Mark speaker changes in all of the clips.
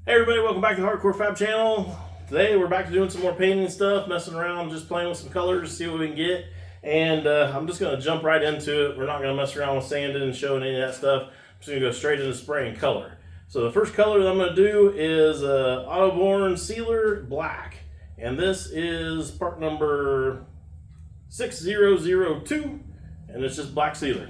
Speaker 1: Hey everybody, welcome back to the Hardcore Fab channel. Today we're back to doing some more painting stuff, messing around, just playing with some colors, see what we can get. And I'm just going to jump right into it. We're not going to mess around with sanding and showing any of that stuff. I'm just going to go straight into spraying color. So the first color that I'm going to do is Autoborn Sealer Black. And this is part number 6002, and it's just black sealer.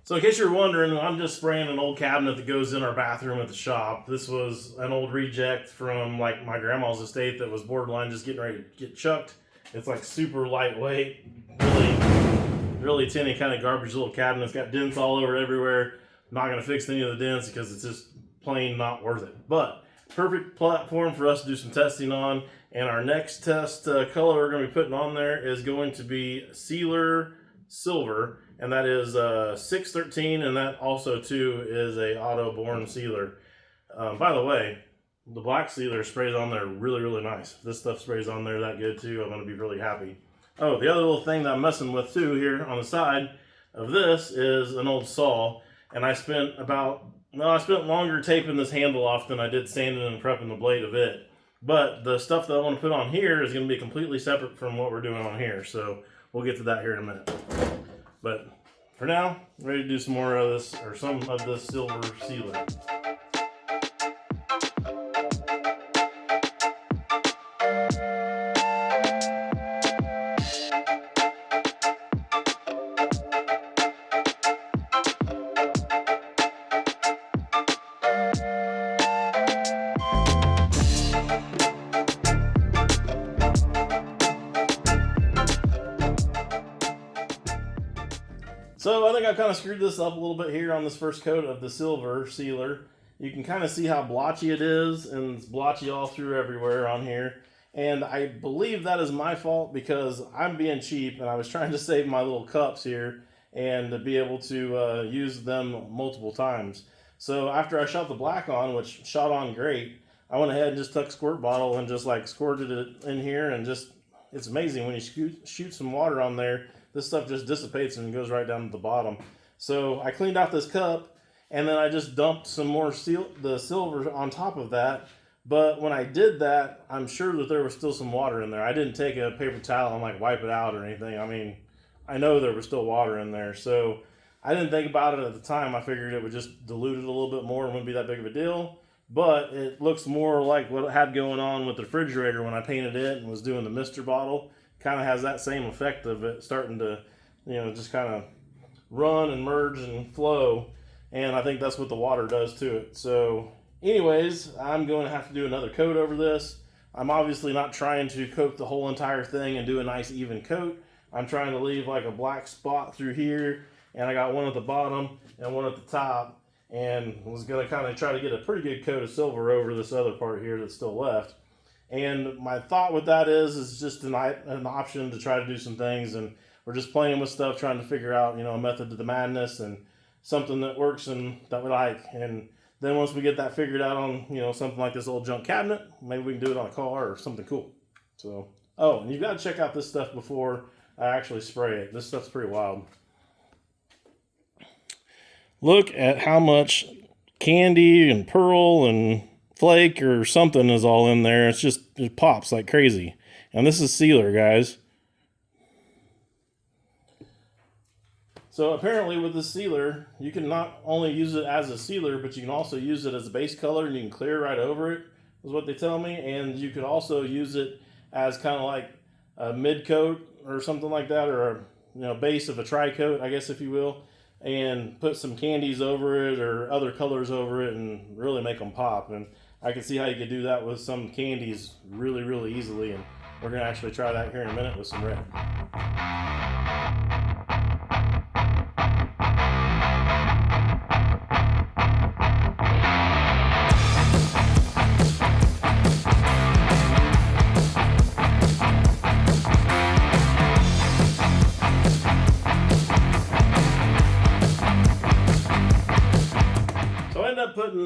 Speaker 1: So in case you're wondering, I'm just spraying an old cabinet that goes in our bathroom at the shop. This was an old reject from like my grandma's estate that was borderline just getting ready to get chucked. It's like super lightweight, really tinny kind of garbage little cabinet. It's got dents all over everywhere. I'm not gonna fix any of the dents because it's just plain not worth it. But perfect platform for us to do some testing on. And our next test color we're gonna be putting on there is going to be Sealer Silver. And that is 613, and that also too is a Autoborn sealer. By the way, the black sealer sprays on there really nice. If this stuff sprays on there that good too, I'm going to be really happy. Oh, the other little thing that I'm messing with too here on the side of this is an old saw, and I spent longer taping this handle off than I did sanding and prepping the blade of it. But the stuff that I want to put on here is going to be completely separate from what we're doing on here, so we'll get to that here in a minute. But for now, I'm ready to do some more of this, or some of this silver sealer. So I think I kind of screwed this up a little bit here on this first coat of the silver sealer. You can kind of see how blotchy it is, and it's blotchy all through everywhere on here. And I believe that is my fault because I'm being cheap and I was trying to save my little cups here and to be able to use them multiple times. So after I shot the black on, which shot on great, I went ahead and just took a squirt bottle and just like squirted it in here, and just, it's amazing when you shoot some water on there, this stuff just dissipates and goes right down to the bottom. So I cleaned out this cup, and then I just dumped some more the silver on top of that. But when I did that, I'm sure that there was still some water in there. I didn't take a paper towel and like wipe it out or anything. I mean, I know there was still water in there. So I didn't think about it at the time. I figured it would just dilute it a little bit more and wouldn't be that big of a deal. But it looks more like what it had going on with the refrigerator when I painted it and was doing the Mr. bottle. Kind of has that same effect of it starting to, just kind of run and merge and flow. And I think that's what the water does to it. So anyways, I'm going to have to do another coat over this. I'm obviously not trying to coat the whole entire thing and do a nice even coat. I'm trying to leave like a black spot through here, and I got one at the bottom and one at the top, and was going to kind of try to get a pretty good coat of silver over this other part here that's still left. And my thought with that is just an option to try to do some things, and we're just playing with stuff, trying to figure out, a method to the madness and something that works and that we like. And then once we get that figured out on, something like this old junk cabinet, maybe we can do it on a car or something cool. So, oh, and you've got to check out this stuff before I actually spray it. This stuff's pretty wild. Look at how much candy and pearl and flake or something is all in there. It pops like crazy. And this is sealer, guys. So apparently with the sealer, you can not only use it as a sealer, but you can also use it as a base color, and you can clear right over it, is what they tell me. And you could also use it as kind of like a mid coat or something like that, or a base of a tri-coat, I guess, if you will, and put some candies over it or other colors over it and really make them pop. And I can see how you could do that with some candies really easily, and we're going to actually try that here in a minute with some red.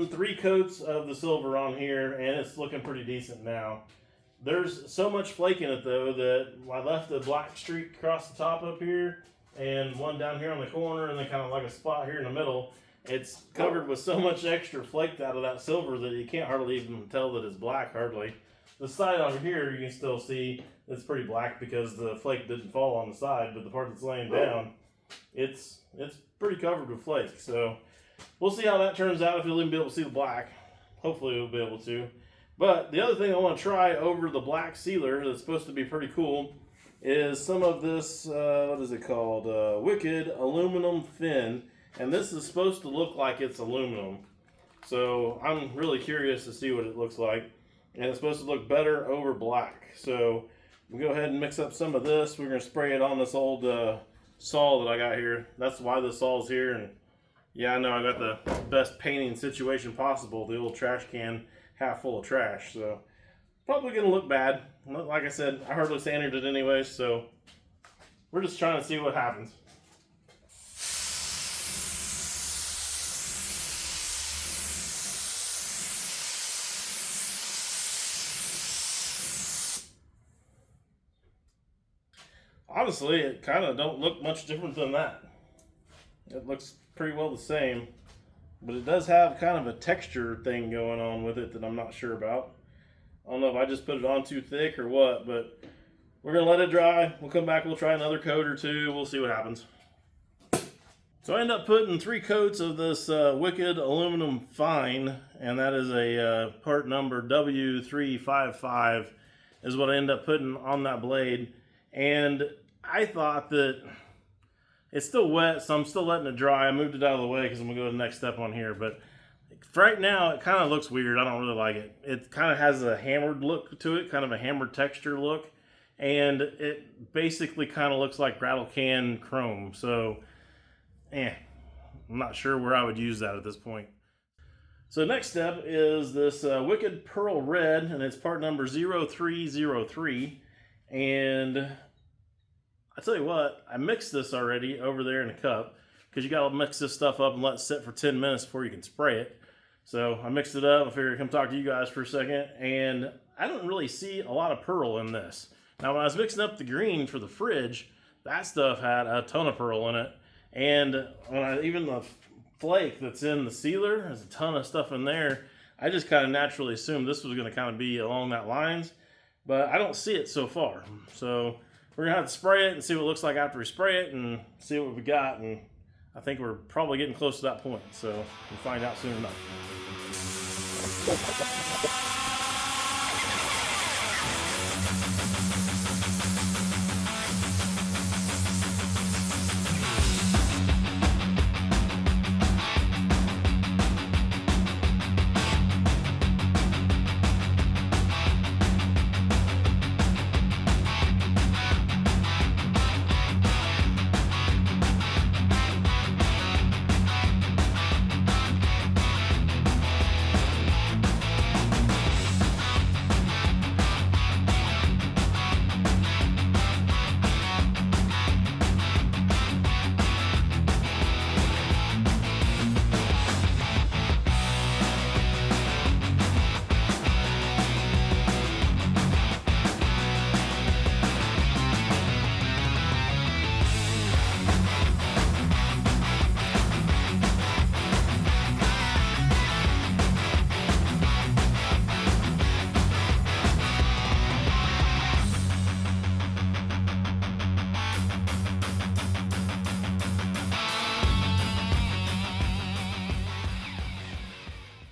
Speaker 1: putting 3 coats of the silver on here, and it's looking pretty decent now. There's so much flake in it though that I left a black streak across the top up here and one down here on the corner and then kind of like a spot here in the middle. It's covered with so much extra flake out of that silver that you can't hardly even tell that it's black hardly. The side over here you can still see it's pretty black because the flake didn't fall on the side, but the part that's laying down, it's pretty covered with flake. So we'll see how that turns out, if you'll even be able to see the black. Hopefully we'll be able to. But the other thing I want to try over the black sealer that's supposed to be pretty cool is some of this, what is it called? Wicked aluminum fin. And this is supposed to look like it's aluminum. So I'm really curious to see what it looks like. And it's supposed to look better over black. So we'll go ahead and mix up some of this. We're going to spray it on this old saw that I got here. That's why the saw's here. And yeah, I know I got the best painting situation possible. The old trash can half full of trash, so probably gonna look bad. Like I said, I hardly sanded it anyway, so we're just trying to see what happens. Honestly, it kind of don't look much different than that. It looks pretty well the same. But it does have kind of a texture thing going on with it that I'm not sure about. I don't know if I just put it on too thick or what, but we're going to let it dry. We'll come back, we'll try another coat or two. We'll see what happens. So I end up putting 3 coats of this Wicked Aluminum Fine, and that is a part number W355 is what I end up putting on that blade. And I thought that it's still wet, so I'm still letting it dry. I moved it out of the way because I'm going to go to the next step on here. But right now, it kind of looks weird. I don't really like it. It kind of has a hammered look to it, kind of a hammered texture look. And it basically kind of looks like rattle can chrome. So, I'm not sure where I would use that at this point. So the next step is this Wicked Pearl Red, and it's part number 0303. And I tell you what, I mixed this already over there in a cup because you got to mix this stuff up and let it sit for 10 minutes before you can spray it. So I mixed it up. I figured I'd come talk to you guys for a second. And I don't really see a lot of pearl in this. Now, when I was mixing up the green for the fridge, that stuff had a ton of pearl in it. And even the flake that's in the sealer, there's a ton of stuff in there. I just kind of naturally assumed this was going to kind of be along that lines. But I don't see it so far. So we're going to have to spray it and see what it looks like after we spray it and see what we got. And I think we're probably getting close to that point. So we'll find out soon enough.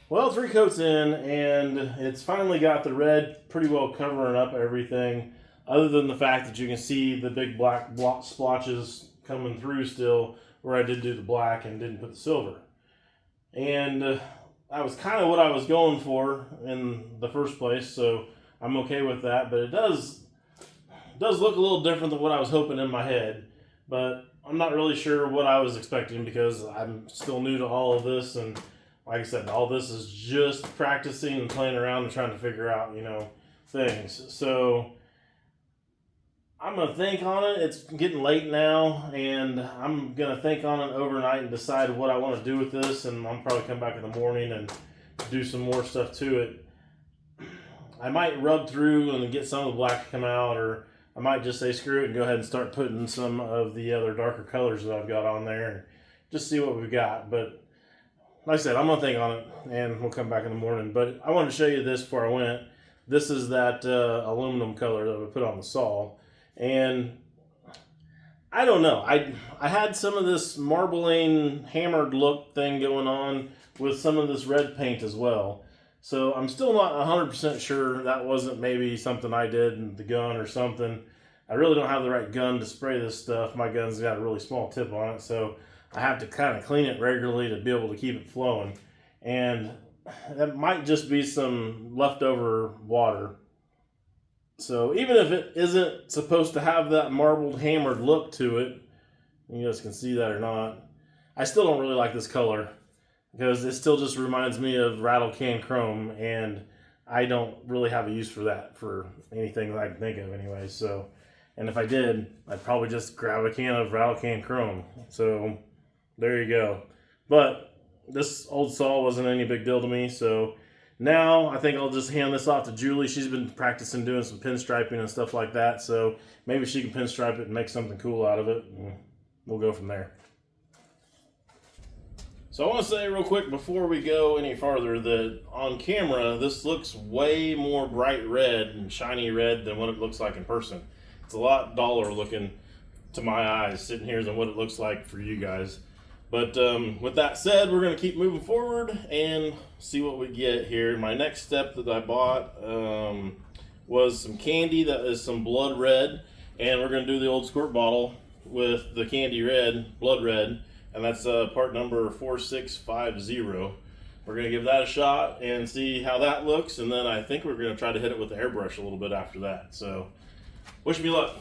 Speaker 1: Well, 3 coats in, and it's finally got the red pretty well covering up everything, other than the fact that you can see the big black splotches coming through still where I did do the black and didn't put the silver. And that was kind of what I was going for in the first place, so I'm okay with that. But it does look a little different than what I was hoping in my head. But I'm not really sure what I was expecting because I'm still new to all of this, and like I said, all this is just practicing and playing around and trying to figure out, things. So I'm going to think on it. It's getting late now, and I'm going to think on it overnight and decide what I want to do with this, and I'll probably come back in the morning and do some more stuff to it. I might rub through and get some of the black to come out, or I might just say screw it and go ahead and start putting some of the other darker colors that I've got on there and just see what we've got. But like I said, I'm going to think on it and we'll come back in the morning. But I wanted to show you this before I went. This is that aluminum color that we put on the saw. And I don't know. I had some of this marbling hammered look thing going on with some of this red paint as well. So I'm still not 100% sure that wasn't maybe something I did in the gun or something. I really don't have the right gun to spray this stuff. My gun's got a really small tip on it, so I have to kind of clean it regularly to be able to keep it flowing. And that might just be some leftover water. So even if it isn't supposed to have that marbled hammered look to it, you guys can see that or not, I still don't really like this color, because it still just reminds me of rattle can chrome, and I don't really have a use for that for anything that I can think of anyway. So, and if I did, I'd probably just grab a can of rattle can chrome. So there you go. But this old saw wasn't any big deal to me, so now I think I'll just hand this off to Julie. She's been practicing doing some pinstriping and stuff like that, so maybe she can pinstripe it and make something cool out of it, and we'll go from there. So I want to say real quick before we go any farther that on camera this looks way more bright red and shiny red than what it looks like in person. It's a lot duller looking to my eyes sitting here than what it looks like for you guys. But with that said, we're going to keep moving forward and see what we get here. My next step that I bought was some candy that is some blood red, and we're going to do the old squirt bottle with the candy red, blood red. And that's part number 4650. We're going to give that a shot and see how that looks. And then I think we're going to try to hit it with the airbrush a little bit after that. So wish me luck.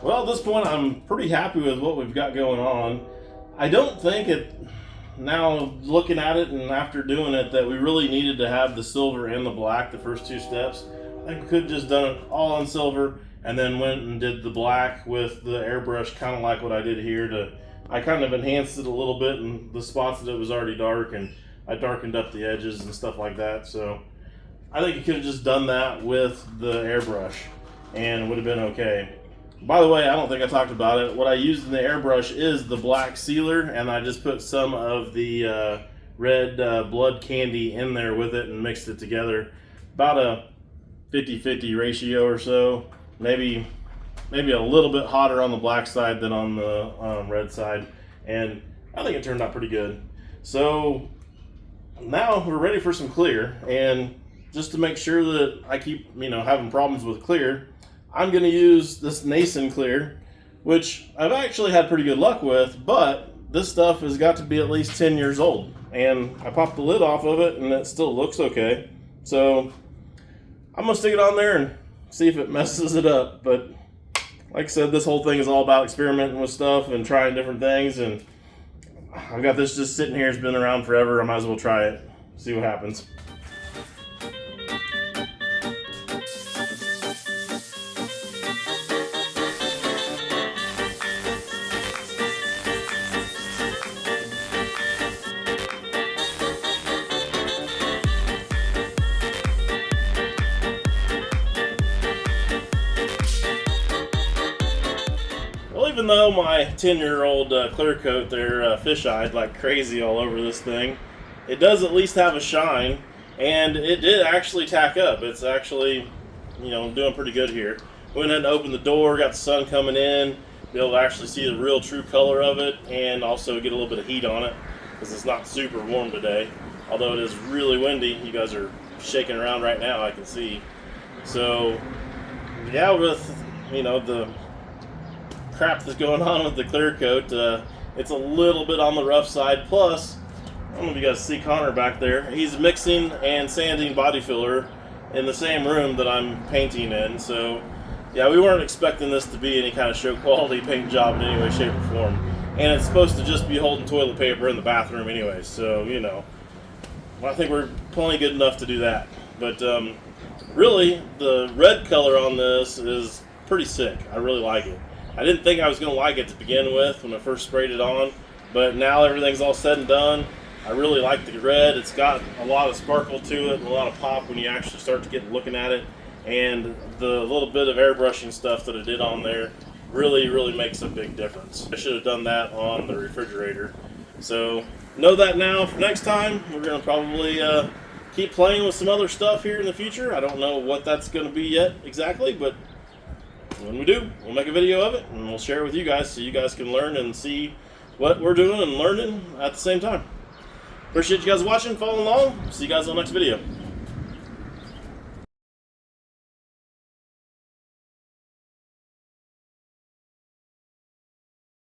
Speaker 1: Well, at this point, I'm pretty happy with what we've got going on. I don't think it, now looking at it and after doing it, that we really needed to have the silver and the black the first two steps. I think we could have just done it all on silver and then went and did the black with the airbrush, kind of like what I did here. I kind of enhanced it a little bit in the spots that it was already dark, and I darkened up the edges and stuff like that. So I think you could have just done that with the airbrush and it would have been okay. By the way, I don't think I talked about it. What I used in the airbrush is the black sealer, and I just put some of the red blood candy in there with it and mixed it together. About a 50-50 ratio or so. Maybe a little bit hotter on the black side than on the red side. And I think it turned out pretty good. So now we're ready for some clear. And just to make sure that I keep having problems with clear, I'm going to use this Nason clear, which I've actually had pretty good luck with, but this stuff has got to be at least 10 years old. And I popped the lid off of it and it still looks okay. So I'm going to stick it on there and see if it messes it up. But like I said, this whole thing is all about experimenting with stuff and trying different things. And I've got this just sitting here. It's been around forever. I might as well try it, see what happens. Even though my 10-year-old clear coat there fish-eyed like crazy all over this thing, it does at least have a shine, and it did actually tack up. It's actually, doing pretty good here. Went ahead and opened the door, got the sun coming in, be able to actually see the real true color of it, and also get a little bit of heat on it, because it's not super warm today. Although it is really windy. You guys are shaking around right now, I can see. So, yeah, with, the crap that's going on with the clear coat, it's a little bit on the rough side. Plus, I don't know if you guys see Connor back there, he's mixing and sanding body filler in the same room that I'm painting in. So yeah, we weren't expecting this to be any kind of show quality paint job in any way, shape, or form. And it's supposed to just be holding toilet paper in the bathroom anyway, so I think we're plenty good enough to do that. But really, the red color on this is pretty sick. I really like it. I didn't think I was going to like it to begin with when I first sprayed it on, but now everything's all said and done, I really like the red. It's got a lot of sparkle to it and a lot of pop when you actually start to get looking at it, and the little bit of airbrushing stuff that I did on there really makes a big difference. I should have done that on the refrigerator. So know that now for next time. We're going to probably keep playing with some other stuff here in the future. I don't know what that's going to be yet exactly, but when we do, we'll make a video of it and we'll share it with you guys so you guys can learn and see what we're doing and learning at the same time. Appreciate you guys watching, following along. See you guys on the next video.